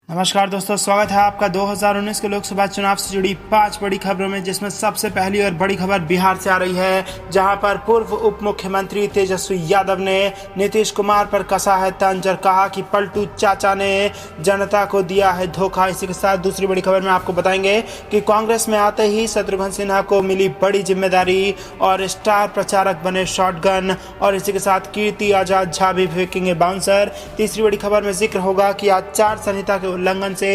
नमस्कार दोस्तों, स्वागत है आपका 2019 के लोकसभा चुनाव से जुड़ी 5 बड़ी खबरों में, जिसमें सबसे पहली और बड़ी खबर बिहार से आ रही है, जहां पर पूर्व उप मुख्यमंत्री तेजस्वी यादव ने नीतीश कुमार पर कसा है तंज और कहा कि पलटू चाचा ने जनता को दिया है धोखा। इसी के साथ दूसरी बड़ी खबर में आपको बताएंगे कि कांग्रेस में आते ही शत्रुघ्न सिन्हा को मिली बड़ी जिम्मेदारी और स्टार प्रचारक बने शॉटगन, और इसी के साथ कीर्ति आजाद झा भी फेंकेंगे बाउंसर। तीसरी बड़ी खबर में जिक्र होगा कि आचार संहिता के उल्लंघन से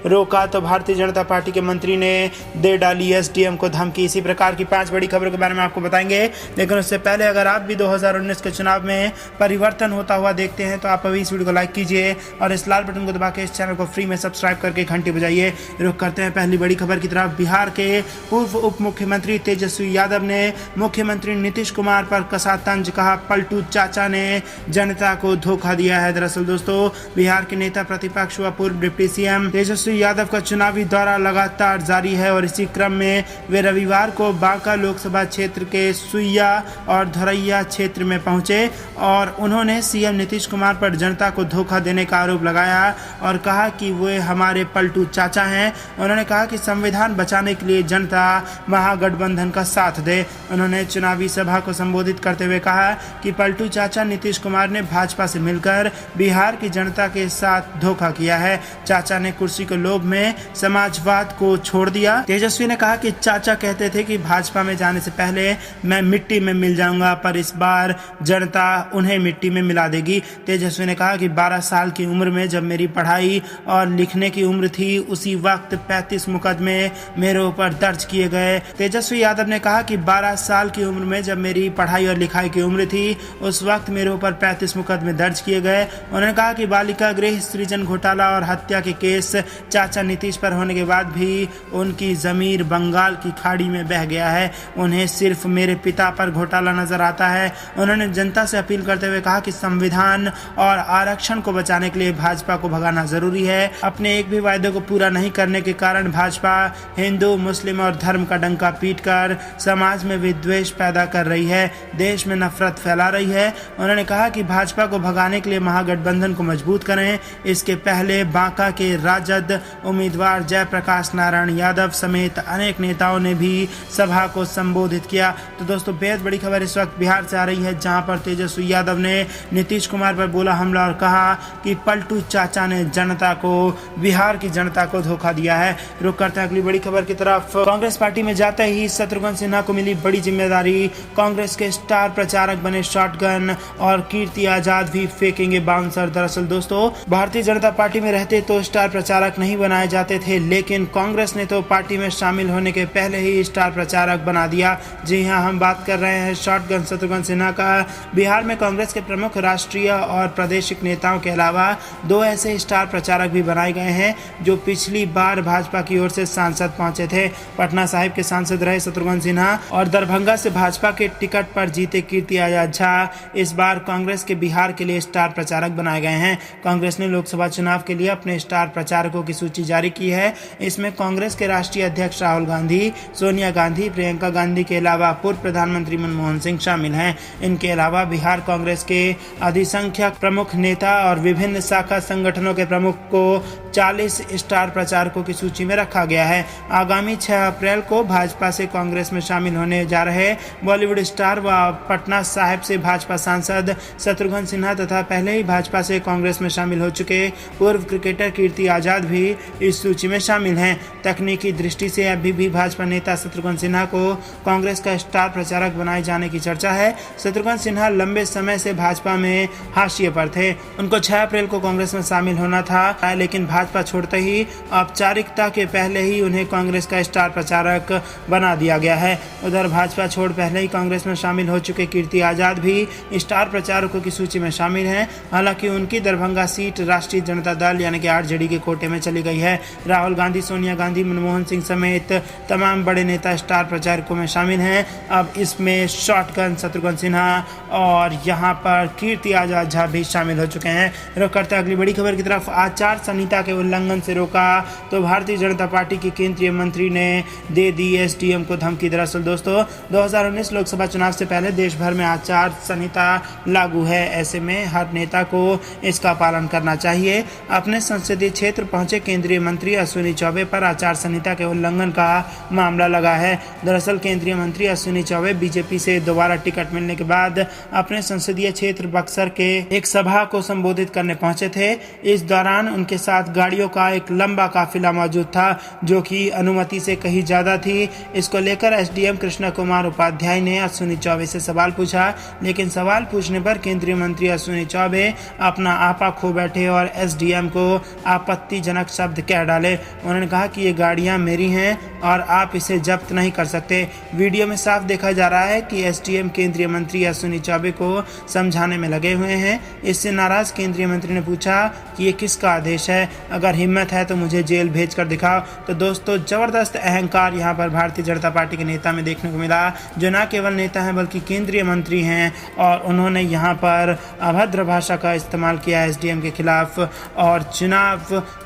रोका तो भारतीय जनता पार्टी के मंत्री ने दे डाली एसडीएम को धमकी। इसी प्रकार की 5 बड़ी खबरों के बारे में आपको बताएंगे, लेकिन उससे पहले अगर आप भी 2019 के चुनाव में परिवर्तन होता हुआ देखते हैं तो आप अभी इस वीडियो को लाइक कीजिए और इस लाल बटन को दबा के इस चैनल को फ्री में सब्सक्राइब करके घंटी बजाइए। रुक करते हैं पहली बड़ी खबर की तरफ। बिहार के पूर्व उप मुख्यमंत्री तेजस्वी यादव ने मुख्यमंत्री नीतीश कुमार पर कसा तंज, कहा पलटू चाचा ने जनता को धोखा दिया है। दरअसल दोस्तों, बिहार के नेता प्रतिपक्ष व पूर्व डिप्टी सीएम तेजस्वी यादव का चुनावी दौरा लगातार जारी है और इसी क्रम में वे रविवार को बांका लोकसभा क्षेत्र के सुइया और धोरैया क्षेत्र में पहुंचे और उन्होंने सीएम नीतीश कुमार पर जनता को धोखा देने का आरोप लगाया और कहा कि वे हमारे पलटू चाचा हैं। उन्होंने कहा कि संविधान बचाने के लिए जनता महागठबंधन का साथ दे। उन्होंने चुनावी सभा को संबोधित करते हुए कहा कि पलटू चाचा नीतीश कुमार ने भाजपा से मिलकर बिहार की जनता के साथ धोखा किया है। चाचा ने कुर्सी के लोभ में समाजवाद को छोड़ दिया। तेजस्वी ने कहा कि चाचा कहते थे कि भाजपा में जाने से पहले मैं मिट्टी में मिल जाऊंगा, पर इस बार जनता उन्हें मिट्टी में मिला देगी। तेजस्वी ने कहा कि 12 साल की उम्र में जब मेरी पढ़ाई और लिखने की उम्र थी, उसी वक्त 35 मुकदमे मेरे ऊपर दर्ज किए गए। तेजस्वी यादव ने कहा कि 12 साल की उम्र में जब मेरी पढ़ाई और लिखाई की उम्र थी, उस वक्त मेरे ऊपर 35 मुकदमे दर्ज किए गए। उन्होंने कहा कि बालिका गृह सृजन घोटाला और हत्या के केस चाचा नीतीश पर होने के बाद भी उनकी जमीर बंगाल की खाड़ी में बह गया है। उन्हें सिर्फ मेरे पिता पर घोटाला नजर आता है। उन्होंने जनता से अपील करते हुए कहा कि संविधान और आरक्षण को बचाने के लिए भाजपा को भगाना जरूरी है। अपने एक भी वायदे को पूरा नहीं करने के कारण भाजपा हिंदू, मुस्लिम और धर्म का डंका पीटकर समाज में विद्वेष पैदा कर रही है, देश में नफरत फैला रही है। उन्होंने कहा कि भाजपा को भगाने के लिए महागठबंधन को मजबूत करें। इसके पहले बांका के राजद उम्मीदवार जयप्रकाश नारायण यादव समेत अनेक नेताओं ने भी सभा को संबोधित किया। तो दोस्तों, बेहद बड़ी खबर इस वक्त बिहार से आ रही है, जहां पर तेजस्वी यादव ने नीतीश कुमार पर बोला हमला और कहा कि पलटू चाचा ने जनता को, बिहार की जनता को धोखा दिया है। रुक करते हैं अगली बड़ी खबर की तरफ। कांग्रेस पार्टी में जाते ही शत्रुघ्न सिन्हा को मिली बड़ी जिम्मेदारी, कांग्रेस के स्टार प्रचारक बने शॉटगन और कीर्ति आजाद भी फेंकेंगे बाउंसर। दरअसल दोस्तों, भारतीय जनता पार्टी में रहते तो स्टार प्रचारक नहीं बनाए जाते थे, लेकिन कांग्रेस ने तो पार्टी में शामिल होने के पहले ही स्टार प्रचारक बना दिया। जी हां, हम बात कर रहे हैं शॉटगन शत्रुघ्न सिन्हा का। बिहार में कांग्रेस के प्रमुख राष्ट्रीय और प्रादेशिक नेताओं के अलावा 2 ऐसे स्टार प्रचारक भी बनाए गए हैं जो पिछली बार भाजपा की ओर से सांसद पहुंचे थे। पटना साहिब के सांसद रहे शत्रुघ्न सिन्हा और दरभंगा से भाजपा के टिकट पर जीते कीर्ति आजाद झा इस बार कांग्रेस के बिहार के लिए स्टार प्रचारक बनाए गए हैं। कांग्रेस ने लोकसभा चुनाव के लिए अपने स्टार प्रचारकों की सूची जारी की है। इसमें कांग्रेस के राष्ट्रीय अध्यक्ष राहुल गांधी, सोनिया गांधी, प्रियंका गांधी के अलावा पूर्व प्रधानमंत्री मनमोहन सिंह शामिल हैं। इनके अलावा बिहार कांग्रेस के अधिसंख्यक प्रमुख नेता और विभिन्न शाखा संगठनों के प्रमुख को 40 स्टार प्रचारकों की सूची में रखा गया है। आगामी 6 अप्रैल को भाजपा से कांग्रेस में शामिल होने जा रहे बॉलीवुड स्टार व पटना साहिब से भाजपा सांसद शत्रुघ्न सिन्हा तथा पहले ही भाजपा से कांग्रेस में शामिल हो चुके पूर्व क्रिकेटर कीर्ति आजाद भी इस सूची में शामिल हैं। तकनीकी दृष्टि से अभी भी भाजपा नेता शत्रुघ्न सिन्हा को कांग्रेस का स्टार प्रचारक बनाए जाने की चर्चा है। शत्रुघ्न सिन्हा लंबे समय से भाजपा में हाशिए पर थे। उनको 6 अप्रैल को कांग्रेस में शामिल होना था, लेकिन भाजपा छोड़ते ही औपचारिकता के पहले ही उन्हें कांग्रेस का स्टार प्रचारक बना दिया गया है। उधर भाजपा छोड़ पहले ही कांग्रेस में शामिल हो चुके कीर्ति आजाद भी स्टार प्रचारकों की सूची में शामिल हैं। हालांकि उनकी दरभंगा सीट राष्ट्रीय जनता दल यानी कि आरजेडी के कोटे में चली गई है। राहुल गांधी, सोनिया गांधी, मनमोहन सिंह समेत तमाम बड़े नेता स्टार प्रचारकों में शामिल हैं। अब इसमें शॉटगन शत्रुघ्न सिन्हा और यहां पर कीर्ति आजाद झा भी शामिल हो चुके हैं। रुक करते हैं अगली बड़ी खबर की तरफ। आचार संहिता के उल्लंघन से रोका तो भारतीय जनता पार्टी की केंद्रीय मंत्री ने दे दी एसडीएम को धमकी। दरअसल दोस्तों, 2019 लोकसभा चुनाव से पहले देश भर में आचार संहिता लागू है। ऐसे में हर नेता को इसका पालन करना चाहिए। अपने संसदीय क्षेत्र पहुंचे केंद्रीय मंत्री अश्विनी चौबे पर आचार संहिता के उल्लंघन का मामला लगा है। दरअसल केंद्रीय मंत्री अश्विनी चौबे बीजेपी से दोबारा टिकट मिलने के बाद अपने संसदीय क्षेत्र बक्सर के एक सभा को संबोधित करने पहुंचे थे। इस दौरान उनके साथ गाड़ियों का एक लंबा काफिला मौजूद था, जो कि अनुमति से कहीं ज्यादा थी। इसको लेकर एसडीएम कृष्ण कुमार उपाध्याय ने अश्विनी चौबे से सवाल पूछा, लेकिन सवाल पूछने पर केंद्रीय मंत्री अश्विनी चौबे अपना आपा खो बैठे और एसडीएम को आपत्तिजनक शब्द कह डाले। उन्होंने कहा कि ये गाड़ियां मेरी हैं और आप इसे जब्त नहीं कर सकते। वीडियो में साफ देखा जा रहा है कि एसडीएम केंद्रीय मंत्री अश्विनी चौबे को समझाने में लगे हुए हैं। इससे नाराज केंद्रीय मंत्री ने पूछा कि ये किसका आदेश है, अगर हिम्मत है तो मुझे जेल भेज कर दिखाओ। तो दोस्तों, जबरदस्त अहंकार यहाँ पर भारतीय जनता पार्टी के नेता में देखने को मिला, जो न केवल नेता हैं बल्कि केंद्रीय मंत्री हैं, और उन्होंने यहाँ पर अभद्र भाषा का इस्तेमाल किया एसडीएम के खिलाफ और चुनाव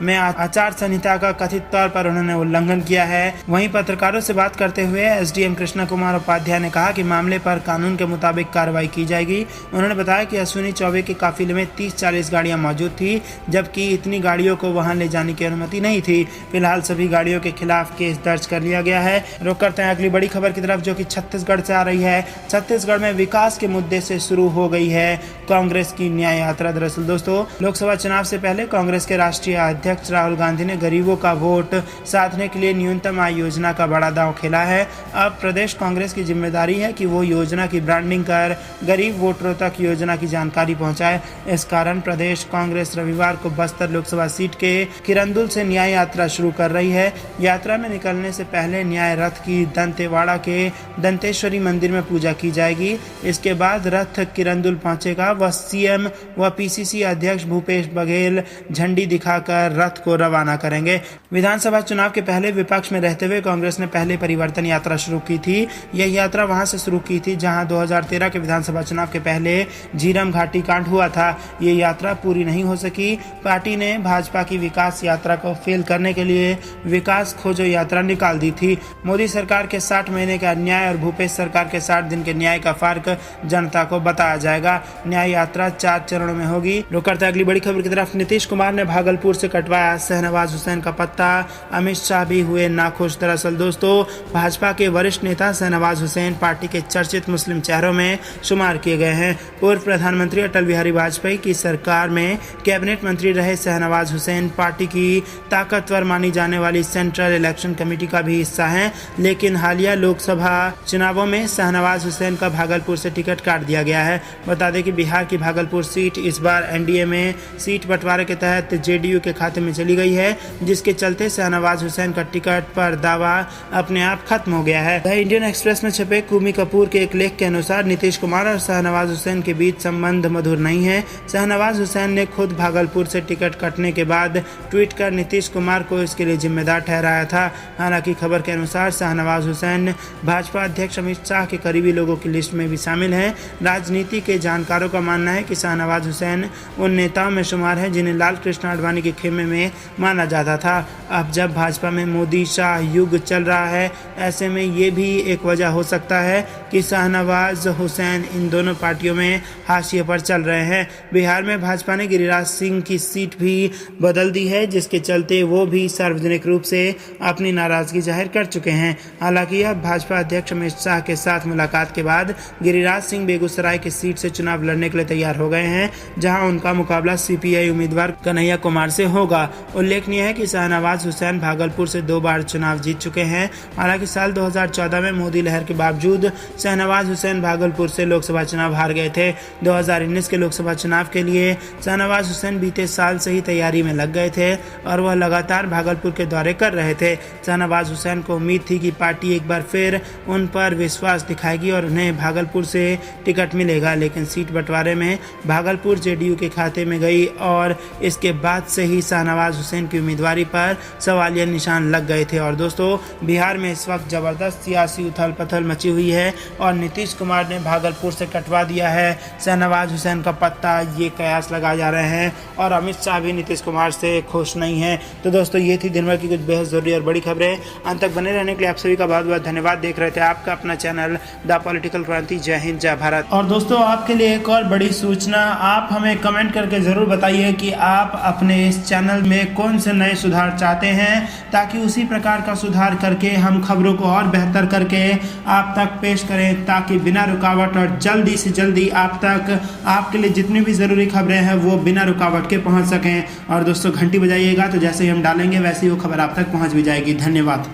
में आचार संहिता का कथित तौर पर उन्होंने उल्लंघन किया है। वहीं पत्रकारों से बात करते हुए एसडीएम कृष्ण कुमार उपाध्याय ने कहा कि मामले पर कानून के मुताबिक कार्रवाई की जाएगी। उन्होंने बताया कि अश्विनी चौबे के काफिले में 30-40 गाड़ियां मौजूद थी, जबकि इतनी गाड़ियों को वहां ले जाने की अनुमति नहीं थी। फिलहाल सभी गाड़ियों के खिलाफ केस दर्ज कर लिया गया है। रुक करते हैं अगली बड़ी खबर की तरफ, जो कि छत्तीसगढ़ से आ रही है। छत्तीसगढ़ में विकास के मुद्दे से शुरू हो गई है कांग्रेस की न्याय यात्रा। दरअसल दोस्तों, लोकसभा चुनाव से पहले कांग्रेस के राष्ट्रीय अध्यक्ष राहुल गांधी ने गरीबों का वोट साधने के लिए न्यूनतम आय योजना का बड़ा दांव खेला है। अब प्रदेश कांग्रेस की जिम्मेदारी है कि वो योजना की ब्रांडिंग कर गरीब वोटरों तक योजना की जानकारी पहुंचाए। इस कारण प्रदेश कांग्रेस रविवार को बस्तर लोकसभा सीट के किरंदुल से न्याय यात्रा शुरू कर रही है। यात्रा में निकलने से पहले न्याय रथ की दंतेवाड़ा के दंतेश्वरी मंदिर में पूजा की जाएगी। इसके बाद रथ किरंदुल पहुंचेगा। वह सीएम व पीसीसी अध्यक्ष भूपेश बघेल झंडी दिखाकर रथ को रवाना करेंगे। विधानसभा चुनाव के पहले विपक्ष में रहते हुए कांग्रेस ने पहले परिवर्तन यात्रा शुरू की थी। यह यात्रा वहां से शुरू की थी जहां 2013 के विधानसभा चुनाव के पहले झीरम घाटी कांड हुआ था। ये यात्रा पूरी नहीं हो सकी। पार्टी ने भाजपा की विकास यात्रा को फेल करने के लिए विकास खोजो यात्रा निकाल दी थी। मोदी सरकार के 60 महीने का अन्याय और भूपेश सरकार के 60 दिन के न्याय का फर्क जनता को बताया जाएगा। न्याय यात्रा 4 चरणों में होगी। रुक करते हैं अगली बड़ी खबर की तरफ। नीतीश कुमार ने भागलपुर से कटवाया शहनवाज हुसैन का पत्ता, अमित शाह भी हुए नाखुश। दरअसल दोस्तों, भाजपा के वरिष्ठ नेता शहनवाज हुसैन पार्टी के चर्चित मुस्लिम चेहरों में शुमार किए गए हैं। पूर्व प्रधानमंत्री अटल बिहारी वाजपेयी की सरकार में कैबिनेट मंत्री रहे शहनवाज हुसैन पार्टी की ताकतवर मानी जाने वाली सेंट्रल इलेक्शन कमेटी का भी हिस्सा हैं। लेकिन हालिया लोकसभा चुनावों में शहनवाज हुसैन का भागलपुर से टिकट काट दिया गया है। बता दें कि बिहार की भागलपुर सीट इस बार एनडीए में सीट बंटवारे के तहत जेडीयू के खाते में चली गई है, जिसके चलते शहनवाज हुसैन का टिकट पर दावा अपने आप खत्म हो गया है। द इंडियन एक्सप्रेस में छपे कुमी कपूर के एक लेख के अनुसार नीतीश कुमार और शहनवाज हुसैन के बीच संबंध मधुर नहीं है। शहनवाज हुसैन ने खुद भागलपुर से टिकट कटने के बाद ट्वीट कर नीतीश कुमार को इसके लिए जिम्मेदार ठहराया था। हालांकि खबर के अनुसार शहनवाज हुसैन भाजपा अध्यक्ष अमित शाह के करीबी लोगों की लिस्ट में भी शामिल हैं। राजनीति के जानकारों का मानना है कि शहनवाज हुसैन उन नेताओं में शुमार है जिन्हें लाल कृष्ण आडवाणी के खेमे में माना जाता था। अब जब भाजपा में मोदी शाह युग चल रहा है, ऐसे में ये भी एक वजह हो सकता है कि शहनवाज हुसैन इन दोनों पार्टियों में हाशिए पर चल रहे हैं। बिहार में भाजपा ने गिरिराज सिंह की सीट भी बदल दी है, जिसके चलते वो भी सार्वजनिक रूप से अपनी नाराजगी जाहिर कर चुके हैं। हालांकि अब भाजपा अध्यक्ष अमित शाह के साथ मुलाकात के बाद गिरिराज सिंह बेगूसराय की सीट से चुनाव लड़ने के लिए तैयार हो गए हैं, जहां उनका मुकाबला सीपीआई उम्मीदवार कन्हैया कुमार से होगा। उल्लेखनीय है कि शहनवाज हुसैन भागलपुर से 2 बार चुनाव जीत चुके हैं। हालांकि साल 2014 में मोदी लहर के बावजूद शहनवाज हुसैन भागलपुर से लोकसभा चुनाव हार गए थे। 2019 के लोकसभा चुनाव के लिए शहनवाज हुसैन बीते साल से ही तैयारी में लग गए थे और वह लगातार भागलपुर के दौरे कर रहे थे। शहनवाज हुसैन को उम्मीद थी कि पार्टी एक बार फिर उन पर विश्वास दिखाएगी और उन्हें भागलपुर से टिकट मिलेगा, लेकिन सीट बंटवारे में भागलपुर जेडीयू के खाते में गई और इसके बाद से ही शहनवाज हुसैन की उम्मीदवारी पर सवालिया निशान लग गए थे। और दोस्तों, बिहार में इस वक्त जबरदस्त सियासी उथल पथल मची हुई है और नीतीश कुमार ने भागलपुर से कटवा दिया है शहनवाज हुसैन का पत्ता, ये कयास लगाए जा रहे हैं और अमित शाह भी नीतीश कुमार से खुश नहीं है। तो दोस्तों, ये थी दिन भर की कुछ बेहद जरूरी और बड़ी खबरें। अंत तक बने रहने के लिए आप सभी का बहुत बहुत धन्यवाद। देख रहे थे आपका अपना चैनल द पॉलिटिकल क्रांति। जय हिंद, जय भारत। और दोस्तों, आपके लिए एक और बड़ी सूचना, आप हमें कमेंट करके जरूर बताइए कि आप अपने अपने इस चैनल में कौन से नए सुधार चाहते हैं, ताकि उसी प्रकार का सुधार करके हम खबरों को और बेहतर करके आप तक पेश करें, ताकि बिना रुकावट और जल्दी से जल्दी आप तक आपके लिए जितनी भी ज़रूरी खबरें हैं वो बिना रुकावट के पहुंच सकें। और दोस्तों घंटी बजाइएगा तो जैसे ही हम डालेंगे वैसे ही वो खबर आप तक पहुंच भी जाएगी। धन्यवाद।